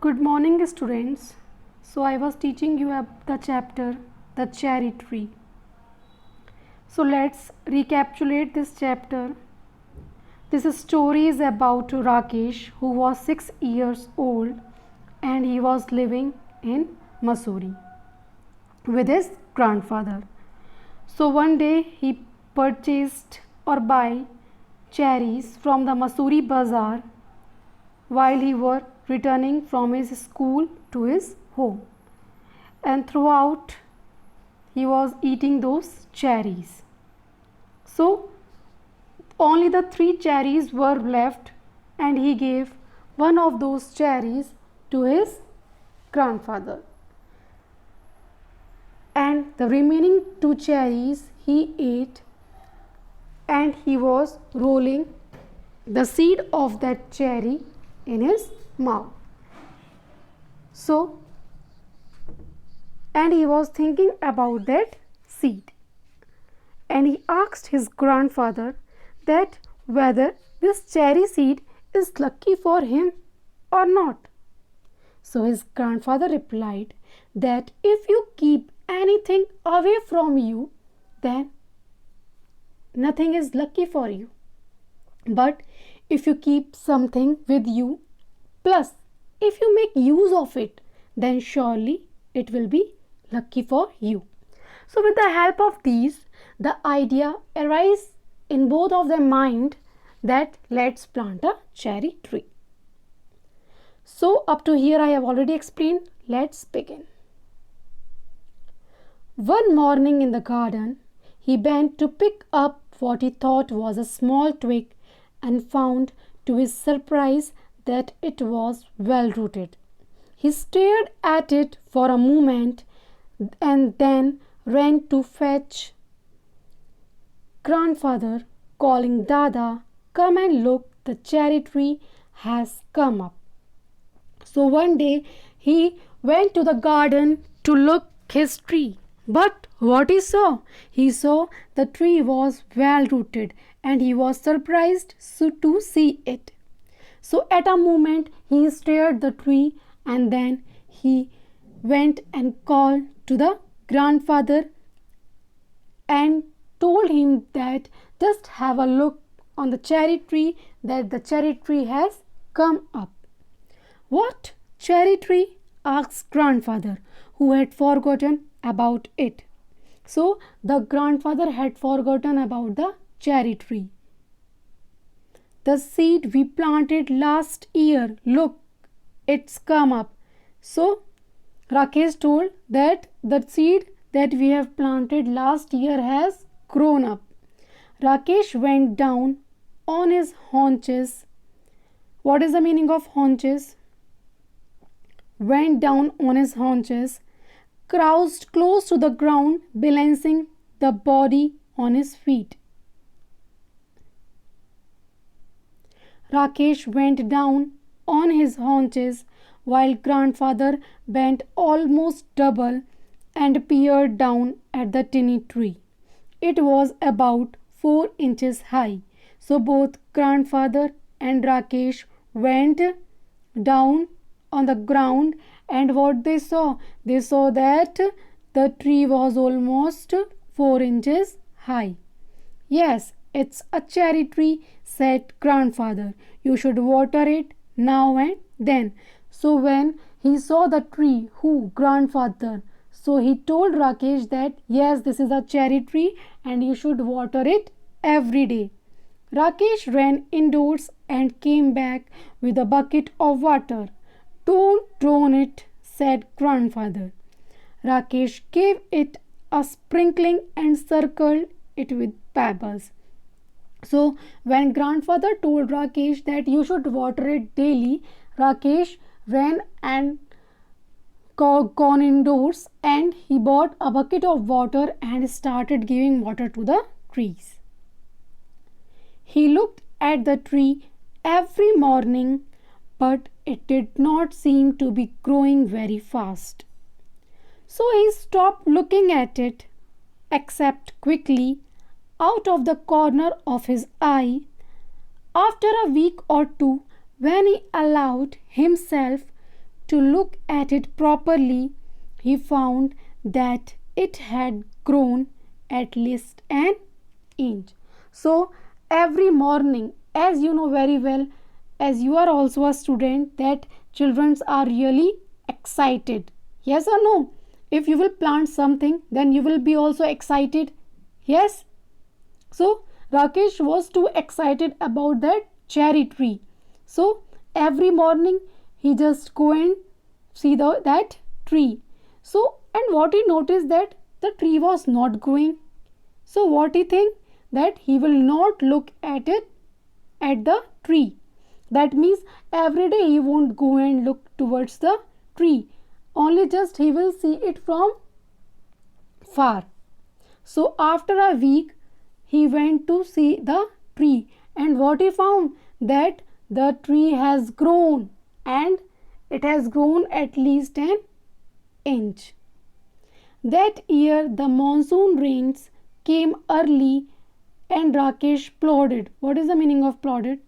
Good morning, students. So, I was teaching you the chapter The Cherry Tree. So, let's recapitulate this chapter. This story is about Rakesh, who was 6 years old and he was living in Missouri with his grandfather. So, one day he purchased or buy cherries from the Missouri bazaar while he were returning from his school to his home, and throughout he was eating those cherries. So only the 3 cherries were left, and he gave one of those cherries to his grandfather, and the remaining 2 cherries he ate, and he was rolling the seed of that cherry in his mouth. So, and he was thinking about that seed, and he asked his grandfather that whether this cherry seed is lucky for him or not. So his grandfather replied that if you keep anything away from you, then nothing is lucky for you. But if you keep something with you, plus if you make use of it, then surely it will be lucky for you. So with the help of these, the idea arises in both of their mind that let's plant a cherry tree. So up to here I have already explained. Let's begin. One morning in the garden, he bent to pick up what he thought was a small twig and found to his surprise that it was well rooted. He stared at it for a moment and then ran to fetch grandfather, calling, "Dada, come and look, the cherry tree has come up." So one day he went to the garden to look his tree. But what he saw the tree was well rooted, and he was surprised to see it. So at a moment he stared the tree, and then he went and called to the grandfather and told him that just have a look on the cherry tree, that the cherry tree has come up. What cherry tree? Asked grandfather, who had forgotten about it. So the grandfather had forgotten about the cherry tree. The seed we planted last year, look, it's come up. So Rakesh told that the seed that we have planted last year has grown up. Rakesh went down on his haunches. What is the meaning of haunches? Went down on his haunches, crouched close to the ground, balancing the body on his feet. Rakesh went down on his haunches while grandfather bent almost double and peered down at the tiny tree. It was about 4 inches high. So both grandfather and Rakesh went down on the ground, and what they saw? They saw that the tree was almost 4 inches high. Yes, it's a cherry tree, said grandfather. You should water it now and then. So when he saw the tree, grandfather? So he told Rakesh that yes, this is a cherry tree and you should water it every day. Rakesh ran indoors and came back with a bucket of water. Don't drown it, said grandfather. Rakesh gave it a sprinkling and circled it with pebbles. So when grandfather told Rakesh that you should water it daily, Rakesh ran and gone indoors, and he bought a bucket of water and started giving water to the trees. He looked at the tree every morning, but it did not seem to be growing very fast. So he stopped looking at it, except quickly out of the corner of his eye. After a week or two, when he allowed himself to look at it properly, he found that it had grown at least an inch. So, every morning, as you know very well, as you are also a student, that children are really excited. Yes or no? If you will plant something, then you will be also excited. Yes? So, Rakesh was too excited about that cherry tree. So, every morning he just go and see that tree. So, and what he noticed that the tree was not growing. So, what he think? That he will not look at it at the tree. That means every day he won't go and look towards the tree. Only just he will see it from far. So after a week he went to see the tree, and what he found? That the tree has grown, and it has grown at least an inch. That year the monsoon rains came early and Rakesh plodded. What is the meaning of plodded?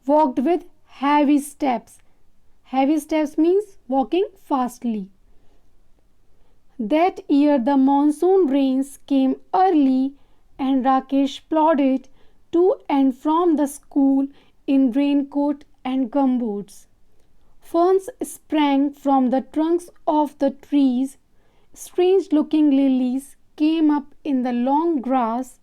Walked with heavy steps. Heavy steps means walking fastly. That year the monsoon rains came early and Rakesh plodded to and from the school in raincoat and gumboots. Ferns sprang from the trunks of the trees. Strange looking lilies came up in the long grass,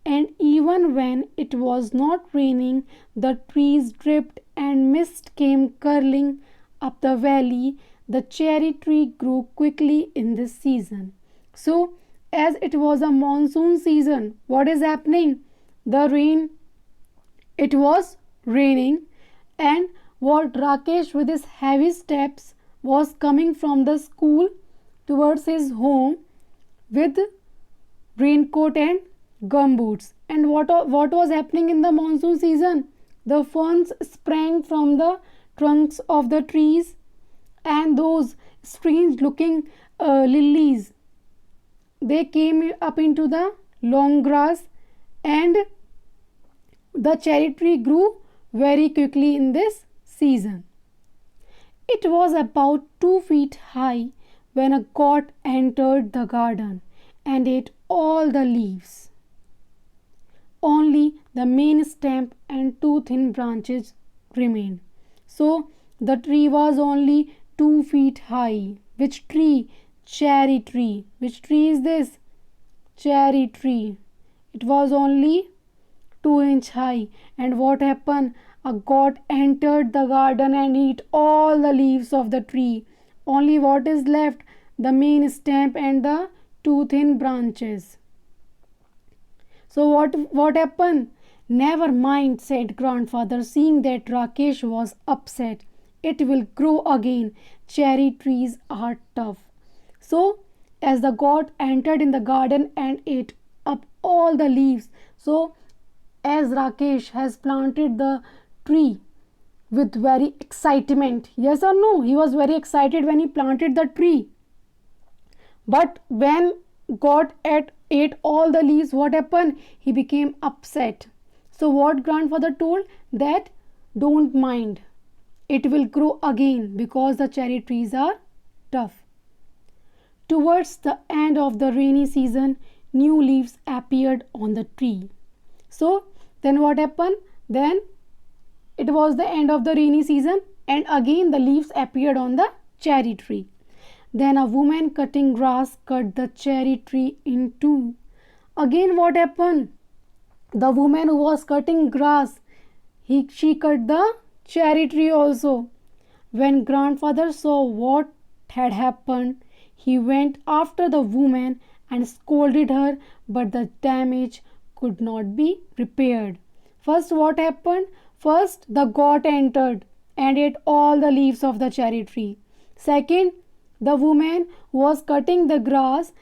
and even when it was not raining, the trees dripped and mist came curling up the valley. The cherry tree grew quickly in this season. So, as it was a monsoon season, what is happening? The rain, it was raining, and what Rakesh with his heavy steps was coming from the school towards his home with raincoat and gumboots. And what was happening in the monsoon season? The ferns sprang from the trunks of the trees, and those strange looking lilies, they came up into the long grass, and the cherry tree grew very quickly in this season. It was about 2 feet high when a goat entered the garden and ate all the leaves. Only the main stem and two thin branches remained. So the tree was only 2 feet high. Which tree? Cherry tree. Which tree is this? Cherry tree. It was only 2 inch high. And what happened? A goat entered the garden and ate all the leaves of the tree. Only what is left? The main stem and the two thin branches. So what happened? Never mind, said grandfather, seeing that Rakesh was upset. It will grow again. Cherry trees are tough. So as the goat entered in the garden and ate up all the leaves, so as Rakesh has planted the tree with very excitement, yes or no, he was very excited when he planted the tree. But when goat ate all the leaves, what happened? He became upset. So what grandfather told? That don't mind, it will grow again because the cherry trees are tough. Towards the end of the rainy season, new leaves appeared on the tree. So then what happened? Then it was the end of the rainy season, and again the leaves appeared on the cherry tree. Then a woman cutting grass cut the cherry tree in two. Again what happened? The woman who was cutting grass, she cut the cherry tree also. When grandfather saw what had happened, he went after the woman and scolded her, but the damage could not be repaired. First what happened? First the goat entered and ate all the leaves of the cherry tree. Second, the woman who was cutting the grass,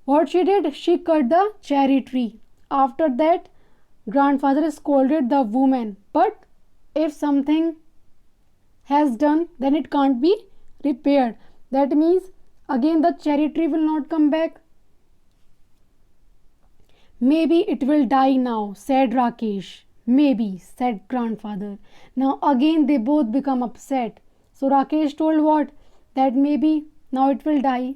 what she did? She cut the cherry tree. After that, grandfather scolded the woman. But if something has done, then it can't be repaired. That means again the cherry tree will not come back. Maybe it will die now, said Rakesh. Maybe, said grandfather. Now again they both become upset. So Rakesh told what? That maybe now it will die.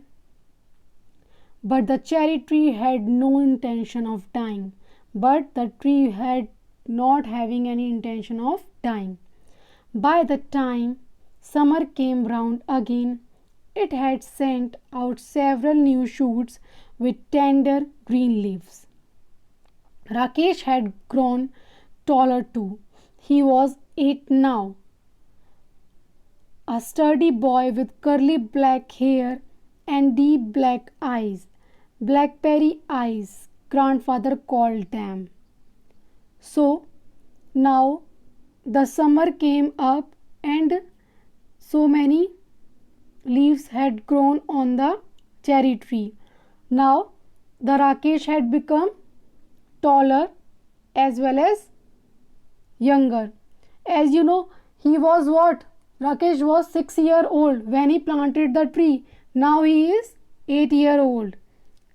But the cherry tree had no intention of dying. But the tree had not having any intention of dying. By the time summer came round again, it had sent out several new shoots with tender green leaves. Rakesh had grown taller too. He was 8 now. A sturdy boy with curly black hair and deep black eyes. Blackberry eyes, grandfather called them. So now the summer came up and so many leaves had grown on the cherry tree. Now the Rakesh had become taller as well as younger. As you know, he was what? Rakesh was 6 years old when he planted the tree. Now he is 8 years old.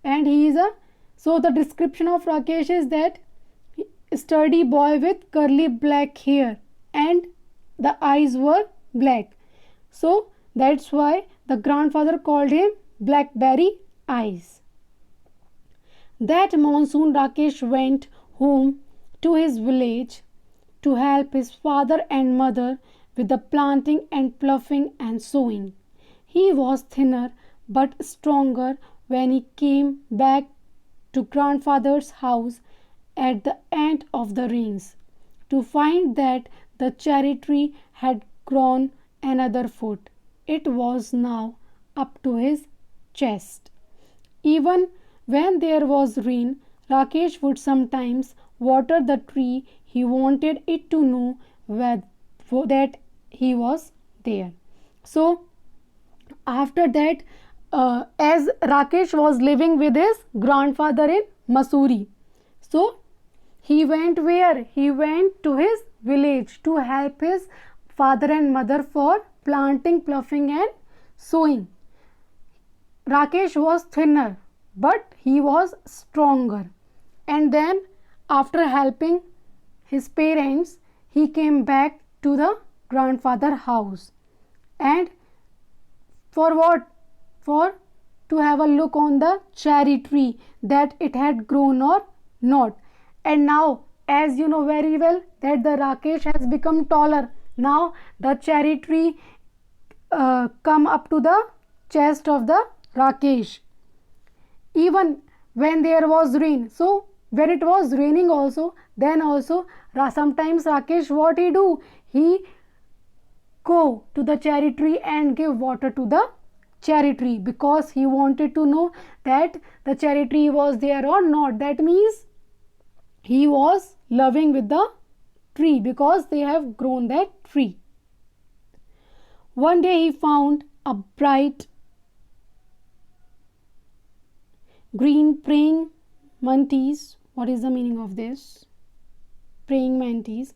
And he is a, so the description of Rakesh is that sturdy boy with curly black hair and the eyes were black. So that's why the grandfather called him Blackberry Eyes. That monsoon Rakesh went home to his village to help his father and mother with the planting and ploughing and sowing. He was thinner but stronger when he came back to grandfather's house at the end of the rains to find that the cherry tree had grown another foot. It was now up to his chest. Even when there was rain, Rakesh would sometimes water the tree. He wanted it to know that he was there. So after that, as Rakesh was living with his grandfather in Mussoorie, so he went where? He went to his village to help his father and mother for planting, ploughing and sowing. Rakesh was thinner but he was stronger. And then after helping his parents, he came back to the grandfather house. And for what? For to have a look on the cherry tree, that it had grown or not. And now, as you know very well, that the Rakesh has become taller. Now the cherry tree come up to the chest of the Rakesh. Even when there was rain, so when it was raining also, then also sometimes Rakesh, what he do? He go to the cherry tree and give water to the cherry tree, because he wanted to know that the cherry tree was there or not. That means he was loving with the tree because they have grown that tree. One day he found a bright green praying mantis. What is the meaning of this? Praying mantis.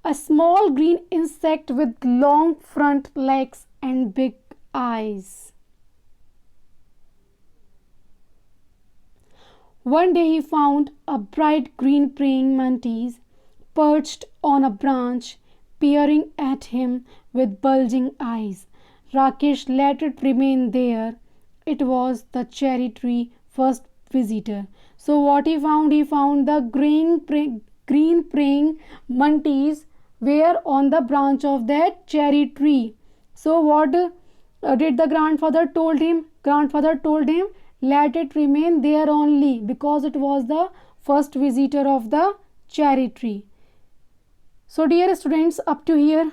A small green insect with long front legs and big eyes. One day he found a bright green praying mantis perched on a branch, peering at him with bulging eyes. Rakesh let it remain there. It was the cherry tree first visitor. So what he found? He found the green praying mantis were on the branch of that cherry tree. So what did the grandfather told him? Grandfather told him, let it remain there only, because it was the first visitor of the cherry tree. So dear students, up to here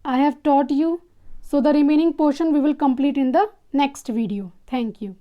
I have taught you. So the remaining portion we will complete in the next video. Thank you.